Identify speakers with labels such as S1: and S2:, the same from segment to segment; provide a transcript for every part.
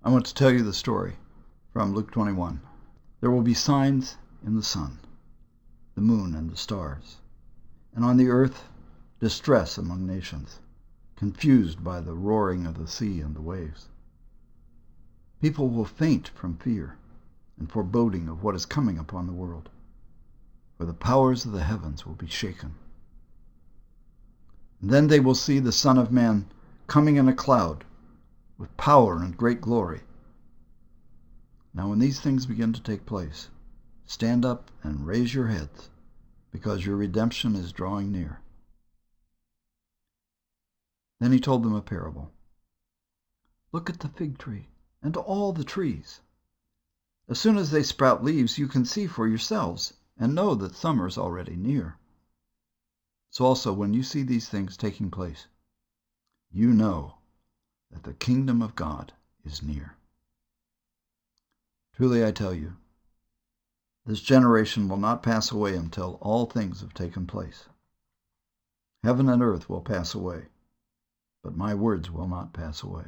S1: I want to tell you the story from Luke 21. There will be signs in the sun, the moon, and the stars, and on the earth distress among nations, confused by the roaring of the sea and the waves. People will faint from fear and foreboding of what is coming upon the world, for the powers of the heavens will be shaken. And then they will see the Son of Man coming in a cloud with power and great glory. Now when these things begin to take place, stand up and raise your heads, because your redemption is drawing near. Then he told them a parable. Look at the fig tree and all the trees. As soon as they sprout leaves, you can see for yourselves and know that summer is already near. So also when you see these things taking place, you know that the kingdom of God is near. Truly I tell you, this generation will not pass away until all things have taken place. Heaven and earth will pass away, but my words will not pass away.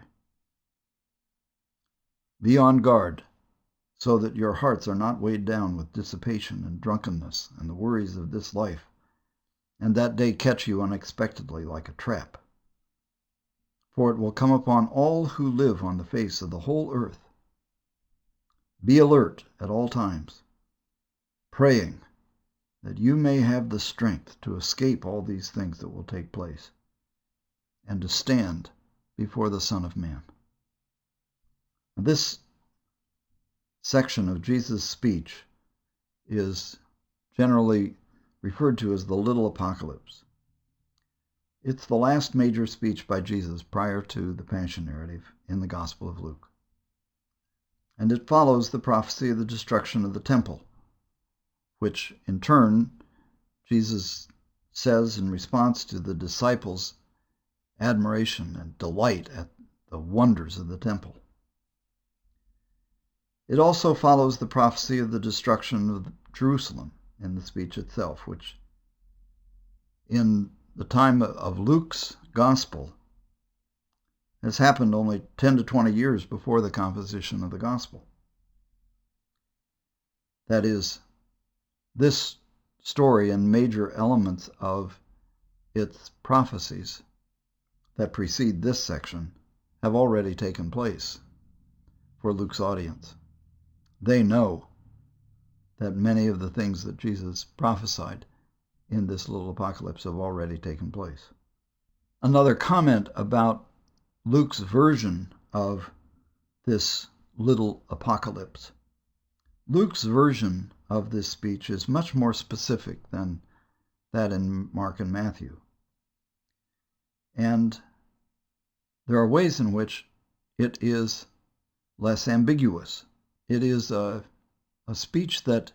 S1: Be on guard, so that your hearts are not weighed down with dissipation and drunkenness and the worries of this life, and that day catch you unexpectedly like a trap. For it will come upon all who live on the face of the whole earth. Be alert at all times, praying that you may have the strength to escape all these things that will take place, and to stand before the Son of Man. This section of Jesus' speech is generally referred to as the Little Apocalypse. It's the last major speech by Jesus prior to the Passion narrative in the Gospel of Luke. And it follows the prophecy of the destruction of the temple, which in turn Jesus says in response to the disciples' admiration and delight at the wonders of the temple. It also follows the prophecy of the destruction of Jerusalem in the speech itself, which in the time of Luke's gospel has happened only 10 to 20 years before the composition of the gospel. That is, this story and major elements of its prophecies that precede this section have already taken place for Luke's audience. They know that many of the things that Jesus prophesied in this little apocalypse have already taken place. Another comment about Luke's version of this little apocalypse. Luke's version of this speech is much more specific than that in Mark and Matthew. And there are ways in which it is less ambiguous. It is a speech that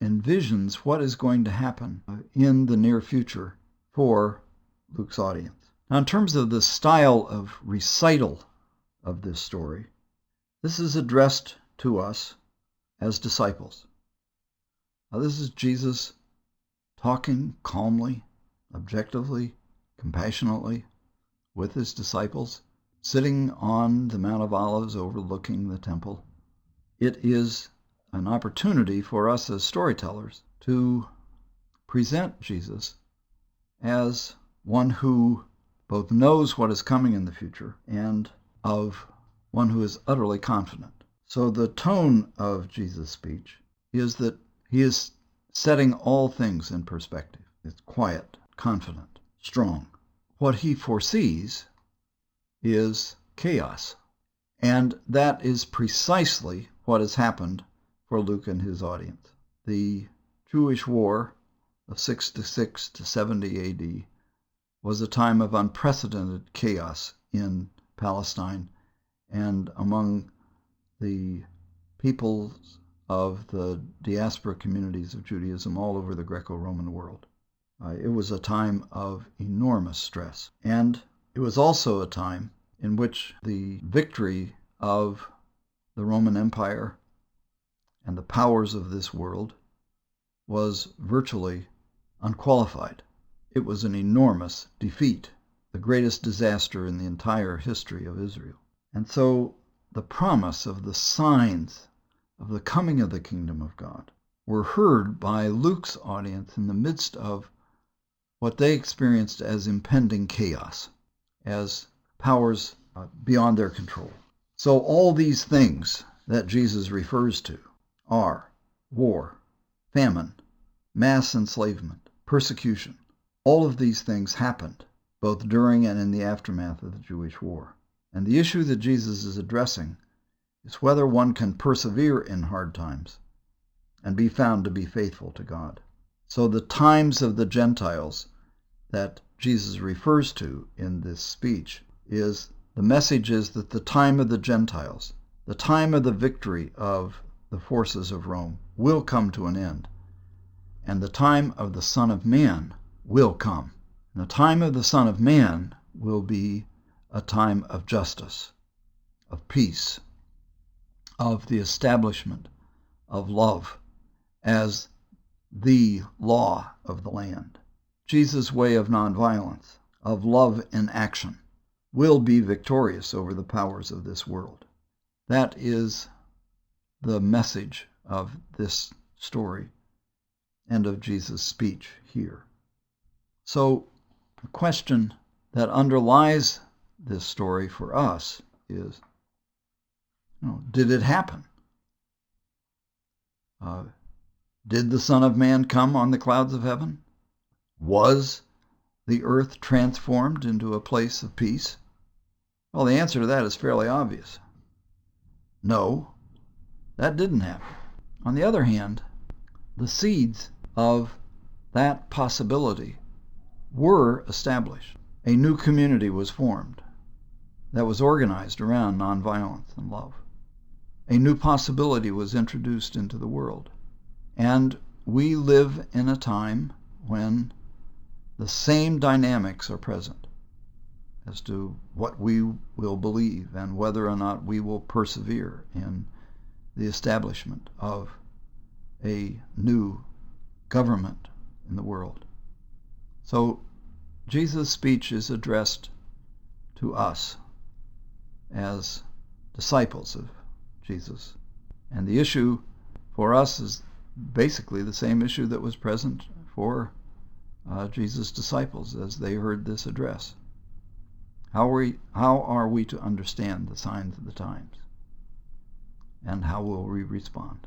S1: envisions what is going to happen in the near future for Luke's audience. Now, in terms of the style of recital of this story, this is addressed to us as disciples. Now, this is Jesus talking calmly, objectively, compassionately with his disciples, sitting on the Mount of Olives overlooking the temple. It is an opportunity for us as storytellers to present Jesus as one who both knows what is coming in the future and of one who is utterly confident. So the tone of Jesus' speech is that he is setting all things in perspective. It's quiet, confident, strong. What he foresees is chaos, and that is precisely what has happened for Luke and his audience. The Jewish War of 66 to 70 AD was a time of unprecedented chaos in Palestine and among the peoples of the diaspora communities of Judaism all over the Greco-Roman world. It was a time of enormous stress, and it was also a time in which the victory of the Roman Empire and the powers of this world was virtually unqualified. It was an enormous defeat, the greatest disaster in the entire history of Israel. And so the promise of the signs of the coming of the kingdom of God were heard by Luke's audience in the midst of what they experienced as impending chaos, as powers beyond their control. So all these things that Jesus refers to are war, famine, mass enslavement, persecution. All of these things happened both during and in the aftermath of the Jewish war. And the issue that Jesus is addressing is whether one can persevere in hard times and be found to be faithful to God. So the times of the Gentiles that Jesus refers to in this speech is the message is that the time of the Gentiles, the time of the victory of the forces of Rome, will come to an end. And the time of the Son of Man will come. And the time of the Son of Man will be a time of justice, of peace, of the establishment of love as the law of the land. Jesus' way of nonviolence, of love in action, will be victorious over the powers of this world. That is the message of this story and of Jesus' speech here. So the question that underlies this story for us is, did it happen? Did the Son of Man come on the clouds of heaven? Was the earth transformed into a place of peace? Well, the answer to that is fairly obvious. No, that didn't happen. On the other hand, the seeds of that possibility were established. A new community was formed that was organized around nonviolence and love. A new possibility was introduced into the world. And we live in a time when the same dynamics are present as to what we will believe and whether or not we will persevere in the establishment of a new government in the world. So Jesus' speech is addressed to us as disciples of Jesus. And the issue for us is basically the same issue that was present for Jesus' disciples as they heard this address. How are we to understand the signs of the times? And how will we respond?